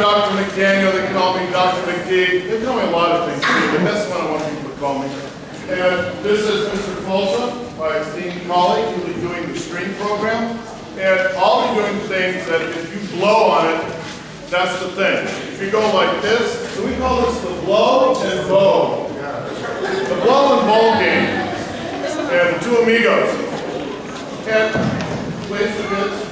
Dr. McDaniel, they call me Dr. McD. They call me a lot of things, but that's what I want people to call me. And this is Mr. Folsom, my esteemed colleague. He'll be doing the string program. And I'll be doing things that if you blow on it, that's the thing. If you go like this, so we call this the blow and bow. The blow and bow game. And the two amigos. And place the bits.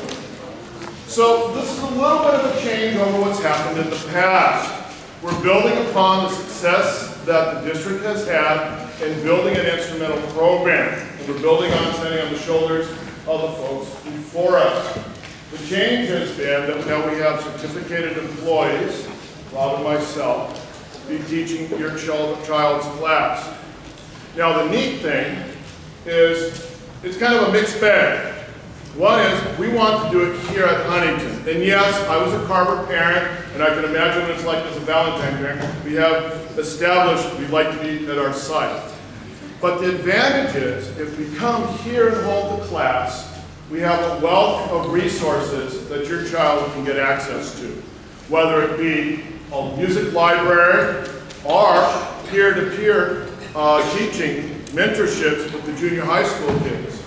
So this is a little bit of a change over what's happened in the past. We're building upon the success that the district has had in building an instrumental program. And we're building on standing on the shoulders of the folks before us. The change has been that now we have certificated employees, Rob and myself, be teaching your child's class. Now the neat thing is it's kind of a mixed bag. One is, we want to do it here at Huntington. And yes, I was a Carver parent, and I can imagine what it's like as a Valentine parent. We have established we'd like to be at our site. But the advantage is, if we come here and hold the class, we have a wealth of resources that your child can get access to. Whether it be a music library or peer-to-peer teaching mentorships with the junior high school kids.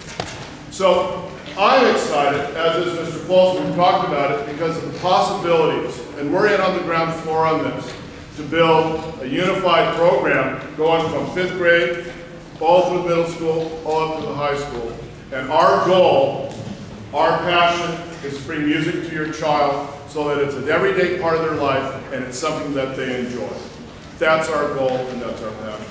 So I'm excited, as is Mr. Folsom, we've talked about it, because of the possibilities, and we're in on the ground floor on this, to build a unified program going from 5th grade, all through middle school, all up to the high school. And our goal, our passion, is to bring music to your child so that it's an everyday part of their life and it's something that they enjoy. That's our goal and that's our passion.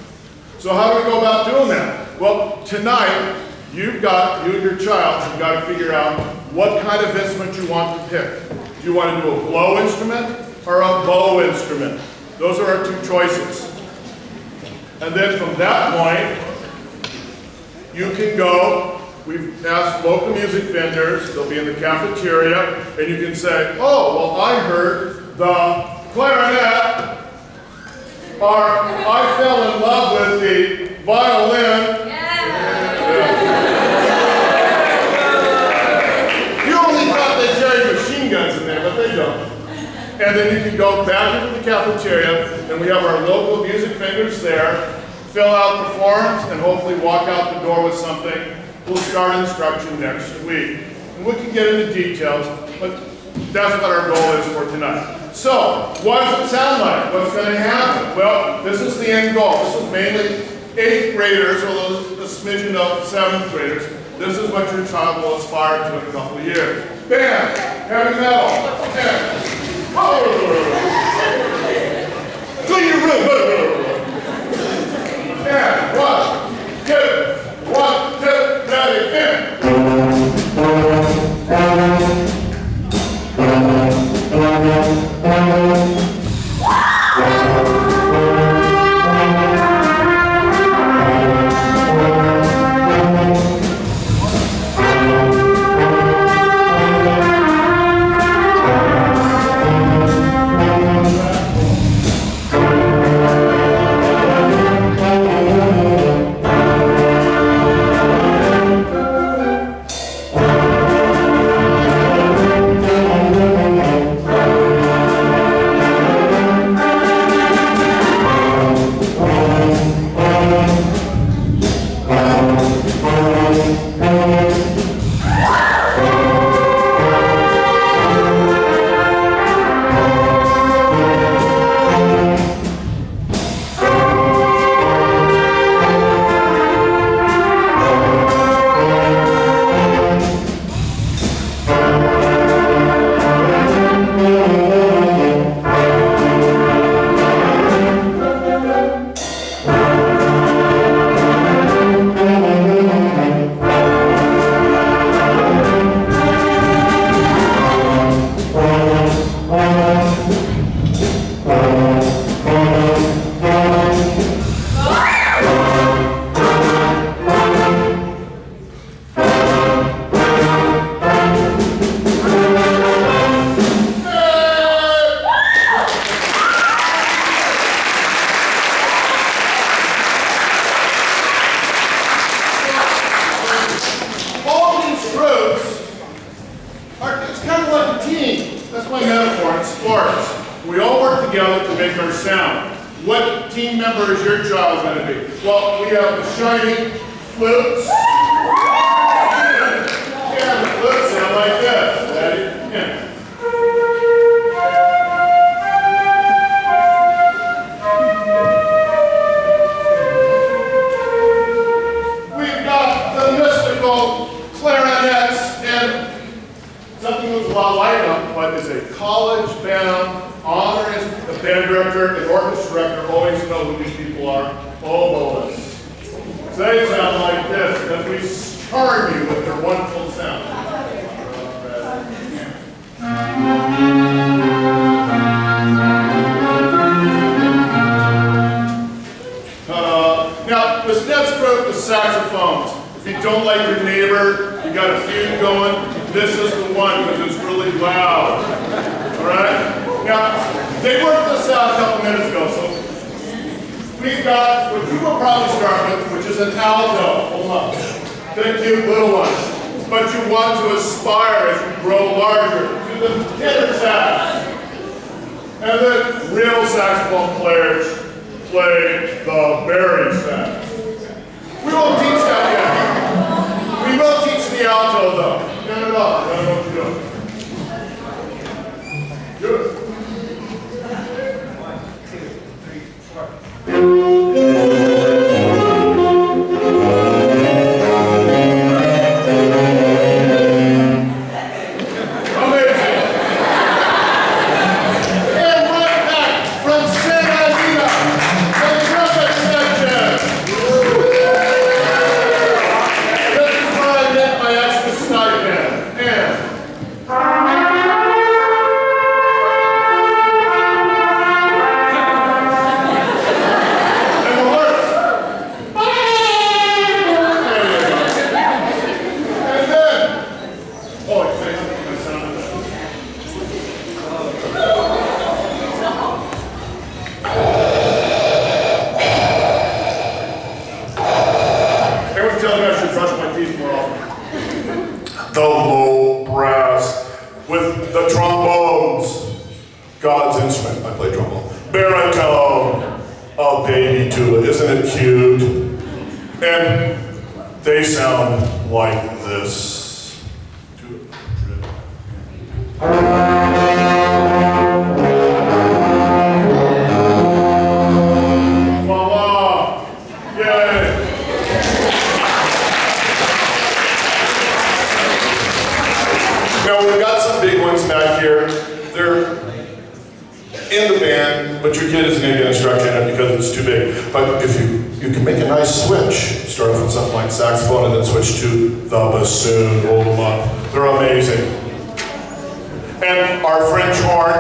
So how do we go about doing that? Well, tonight, you and your child have got to figure out what kind of instrument you want to pick. Do you want to do a blow instrument or a bow instrument? Those are our two choices. And then from that point, you can go, we've asked local music vendors, they'll be in the cafeteria, and you can say, oh, well, I heard the clarinet, or I fell in love with the violin. But they don't. And then you can go back into the cafeteria, and we have our local music vendors there, fill out the forms, and hopefully walk out the door with something. We'll start instruction next week. And we can get into details, but that's what our goal is for tonight. So, what does it sound like? What's going to happen? Well, this is the end goal. This is mainly 8th graders, although a smidgen of 7th graders. This is what your child will aspire to in a couple of years. Band, heavy metal, and clean your room. And 1, 2, 1, 2, ready, and. We all work together to make our sound. What team member is your child going to be? Well, we have the shiny flutes. Yeah, the flutes sound like this. Ready? Yeah. We've got the mystical clarinets and something that's a lot like them, but is a college-bound honor is the band director and orchestra director always know who these people are. Oboists. So they sound like this because we charm you with their wonderful sound. Now, this next group is saxophones. If you don't like your neighbor, you got a feud going, this is the one because it's really loud. All right? Now, they worked this out a couple minutes ago, so we've got what you will probably start with, which is an alto. Hold on. The cute little one. But you want to aspire as you grow larger to the tenor sax. And then real saxophone players play the baritone sax. We won't teach that yet. We will teach the alto though. Turn it up. I don't know what you're doing. Good. The low brass with the trombones. God's instrument. I play trombone. Baritone. Oh, baby tuba. Isn't it cute? And they sound like this. Voila. Yay. Now we've got some big ones back here. They're in the band, but your kid isn't going to get instruction in it because it's too big. But if you can make a nice switch, start off with something like saxophone and then switch to the bassoon, roll them up. They're amazing. And our French horn,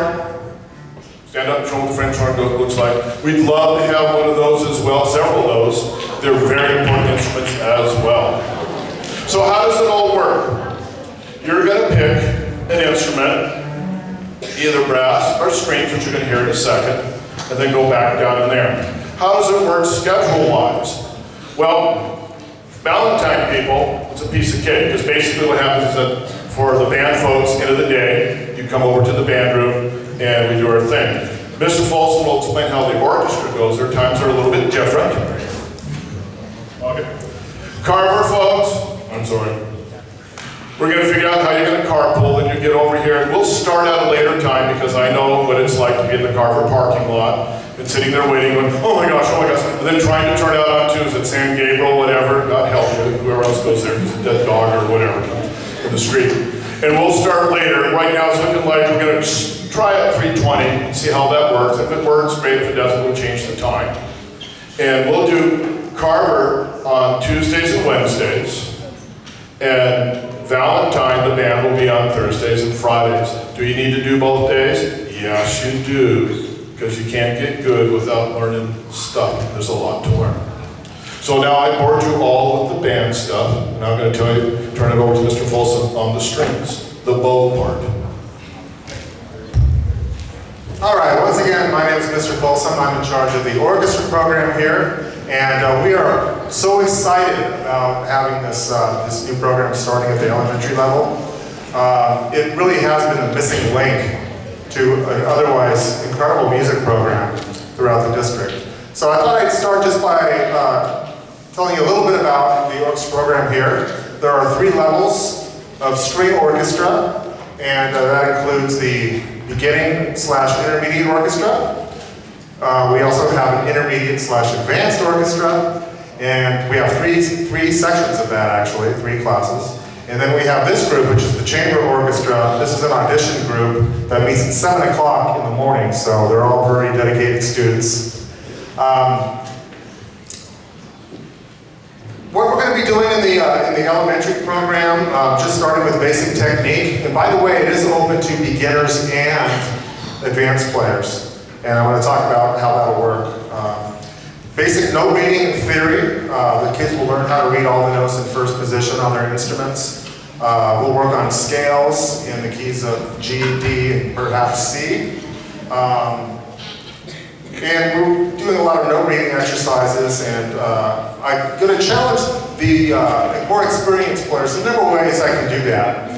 stand up and show them what the French horn looks like. We'd love to have one of those as well, several of those. They're very important instruments as well. So how does it all work? You're going to pick an instrument, either brass or strings, which you're going to hear in a second, and then go back down in there. How does it work schedule-wise? Well, Valentine people, it's a piece of cake, because basically what happens is that for the band folks, end of the day, you come over to the band room, and we do our thing. Mr. Folsom will explain how the orchestra goes. Their times are a little bit different. Okay. Carver folks, I'm sorry. We're going to figure out how you're going to carpool, and you get over here, and we'll start at a later time because I know what it's like to be in the Carver parking lot and sitting there waiting, going, oh my gosh, and then trying to turn out onto, is it San Gabriel, whatever, God help you, whoever else goes there, it's a dead dog or whatever in the street. And we'll start later. Right now it's looking like we're going to try at 3:20 and see how that works. If it works, great. If it doesn't, we'll change the time. And we'll do Carver on Tuesdays and Wednesdays. And Valentine, the band, will be on Thursdays and Fridays. Do you need to do both days? Yes, you do, because you can't get good without learning stuff. There's a lot to learn. So now I bored you all with the band stuff, and I'm going to turn it over to Mr. Folsom on the strings, the bow part. All right, once again, my name is Mr. Folsom. I'm in charge of the orchestra program here. And we are so excited about having this new program starting at the elementary level. It really has been a missing link to an otherwise incredible music program throughout the district. So I thought I'd start just by telling you a little bit about the orchestra program here. There are 3 levels of string orchestra, and that includes the beginning/intermediate orchestra. We also have an intermediate/advanced orchestra, and we have three sections of that actually, 3 classes. And then we have this group, which is the chamber orchestra. This is an audition group that meets at 7 o'clock in the morning, so they're all very dedicated students. What we're going to be doing in the elementary program, just starting with basic technique. And by the way, it is open to beginners and advanced players. And I'm going to talk about how that'll work. Basic note reading and theory. The kids will learn how to read all the notes in first position on their instruments. We'll work on scales in the keys of G, D, and perhaps C. And we're doing a lot of note reading exercises, and I'm going to challenge the more experienced players. There's a number of ways I can do that.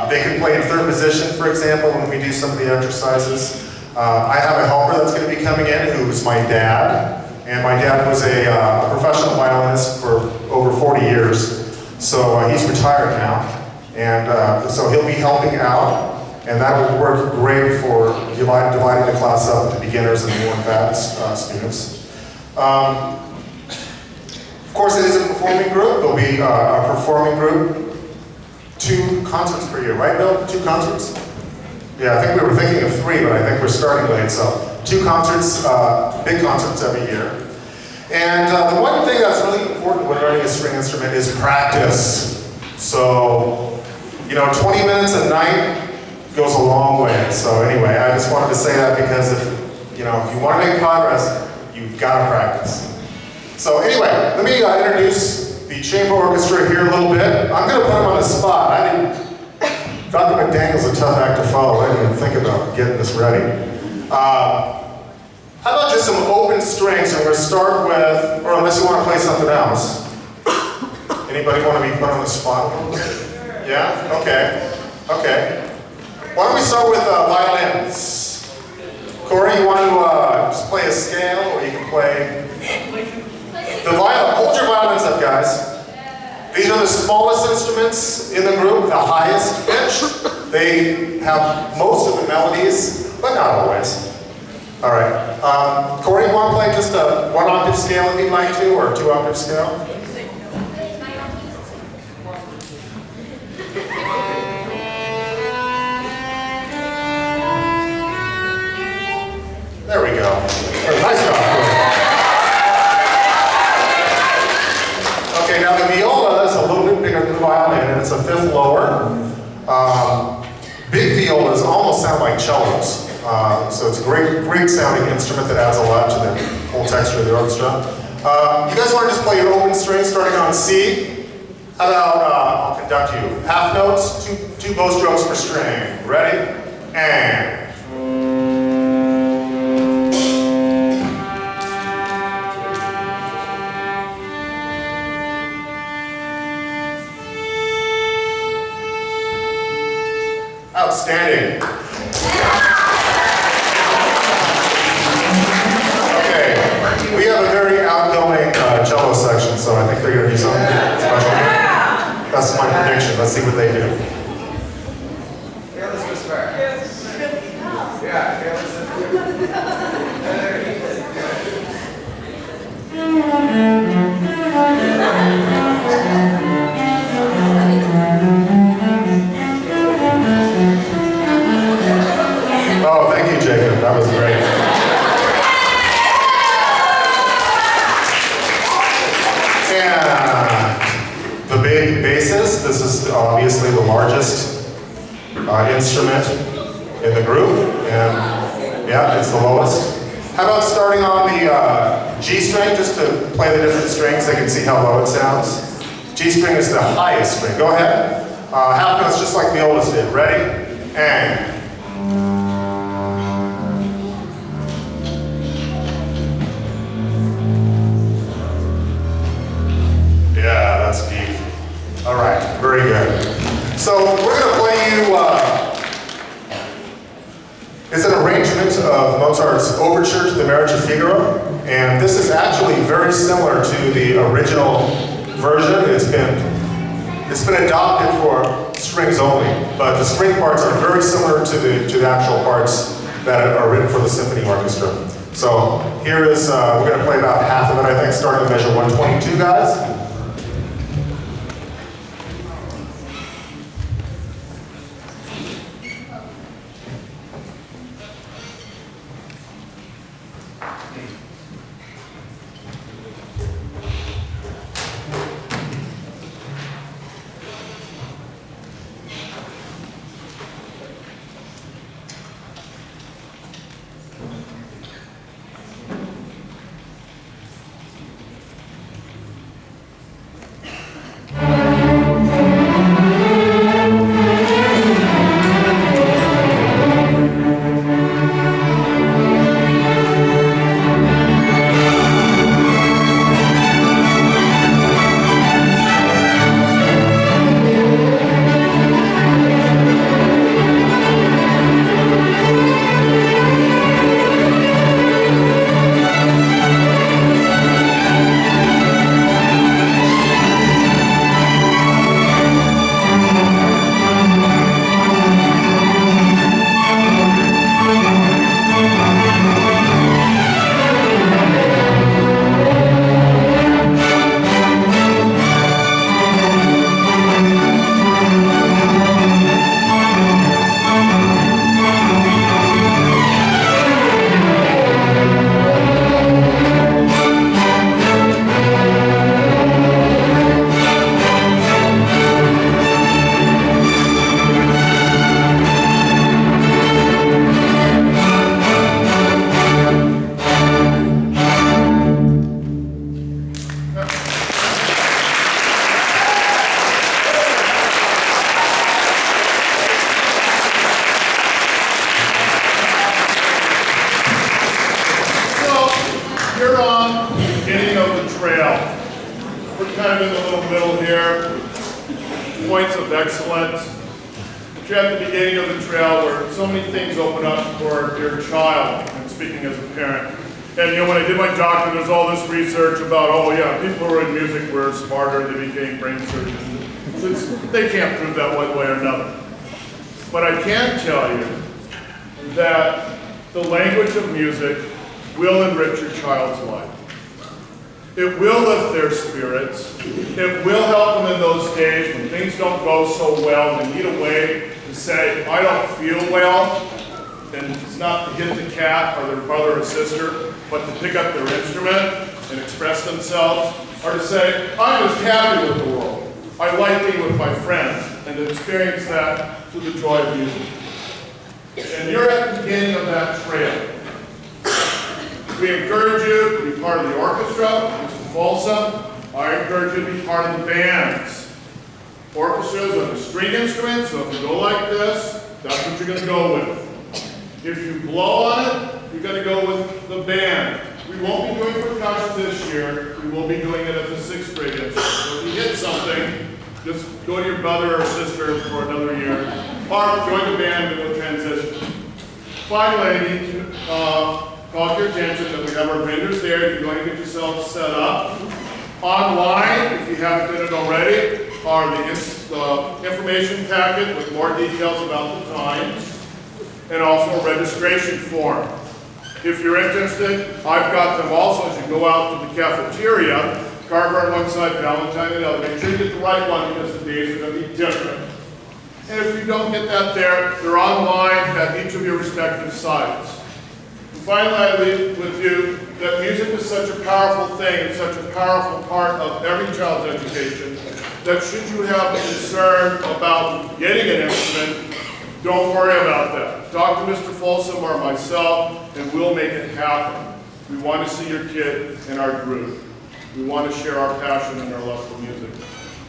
They can play in third position, for example, when we do some of the exercises. I have a helper that's going to be coming in who's my dad. And my dad was a professional violinist for over 40 years. So he's retired now. And so he'll be helping out. And that will work great for dividing the class up into beginners and more advanced students. Of course, it is a performing group. There'll be a performing group. 2 concerts per year, right, Bill? 2 concerts? Yeah, I think we were thinking of 3, but I think we're starting late. So 2 concerts, big concerts every year. And the one thing that's really important when learning a string instrument is practice. So, 20 minutes a night goes a long way. So anyway, I just wanted to say that because if you want to make progress, you've got to practice. So anyway, let me introduce the chamber orchestra here a little bit. I'm going to put them on the spot. Dr. McDaniel's a tough act to follow. I didn't even think about getting this ready. How about just some open strings? And we're going to start with, or unless you want to play something else. Anybody want to be put on the spot a little bit? Yeah? Okay. Okay. Why don't we start with violins? Corey, you want to just play a scale, or you can play the violin? Hold your violins up, guys. These are the smallest instruments in the group, the highest pitch. They have most of the melodies, but not always. All right. Corey, you want to play just a 1-octave scale if you'd like to, or a 2-octave scale? There we go. Nice job, Corey. Okay, now the viola is a little bit bigger than the violin, and it's a 5th lower. Big violas almost sound like cellos. So it's a great sounding instrument that adds a lot to the whole texture of the orchestra. You guys want to just play your open string starting on C? How about I'll conduct you. Half notes, two bow strokes per string. Ready? And. Outstanding. Okay, we have a very outgoing cello section, so I think they're going to do something special here. That's my prediction. Let's see what they do. Oh, thank you, Jacob. That was great. And the big basses. This is obviously the largest instrument in the group, and yeah, it's the lowest. How about starting on the G string, just to play the different strings, they can see how low it sounds. G string is the highest string. Go ahead. Half notes just like violas did. Ready? And. Yeah, that's deep. All right, very good. So we're going to play you, it's an arrangement of Mozart's it's Overture to the Marriage of Figaro, and this is actually very similar to the original version. It's been adopted for strings only, but the string parts are very similar to the actual parts that are written for the symphony orchestra. So here is, we're going to play about half of it, I think, starting at measure 122, guys. kind of in the little middle here, points of excellence. But you're at the beginning of the trail where so many things open up for your child, and speaking as a parent. And you know, when I did my doctorate, there's all this research about, oh yeah, people who are in music were smarter, they became brain surgeons. They can't prove that one way or another. But I can tell you that the language of music will enrich your child's life. It will lift their spirits. It will help them in those days when things don't go so well. They need a way to say, I don't feel well. And it's not to hit the cat or their brother or sister, but to pick up their instrument and express themselves. Or to say, I'm just happy with the world. I like being with my friends. And to experience that through the joy of music. And you're at the beginning of that trail. We encourage you to be part of the orchestra, Mr. Folsom. I encourage you to be part of the bands. Orchestras are the string instruments, so if you go like this, that's what you're going to go with. If you blow on it, you're going to go with the band. We won't be doing percussion this year. We will be doing it at the 6th grade instrument. So if you hit something, just go to your brother or sister for another year. Or join the band and we'll transition. Finally, I need to call your attention that we have our vendors there. If you're going to get yourself set up. Online, if you haven't done it already, are the information packet with more details about the times, and also a registration form. If you're interested, I've got them also as you go out to the cafeteria. Carver on one side, Valentine on the other. Make sure you get the right one because the days are going to be different. And if you don't get that there, they're online at each of your respective sites. And finally, I leave with you that music is such a powerful thing, it's such a powerful part of every child's education, that should you have concern about getting an instrument, don't worry about that. Talk to Mr. Folsom or myself, and we'll make it happen. We want to see your kid in our group. We want to share our passion and our love for music.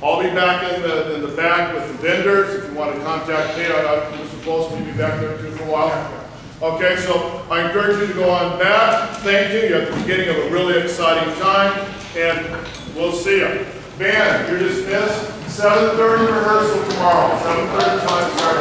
I'll be back in the back with the vendors. If you want to contact me, Mr. Folsom will be back there too for a while. Okay, so I encourage you to go on back. Thank you. You're at the beginning of a really exciting time, and we'll see you. Band, you're dismissed. 7:30 rehearsal tomorrow. 7:30 time start.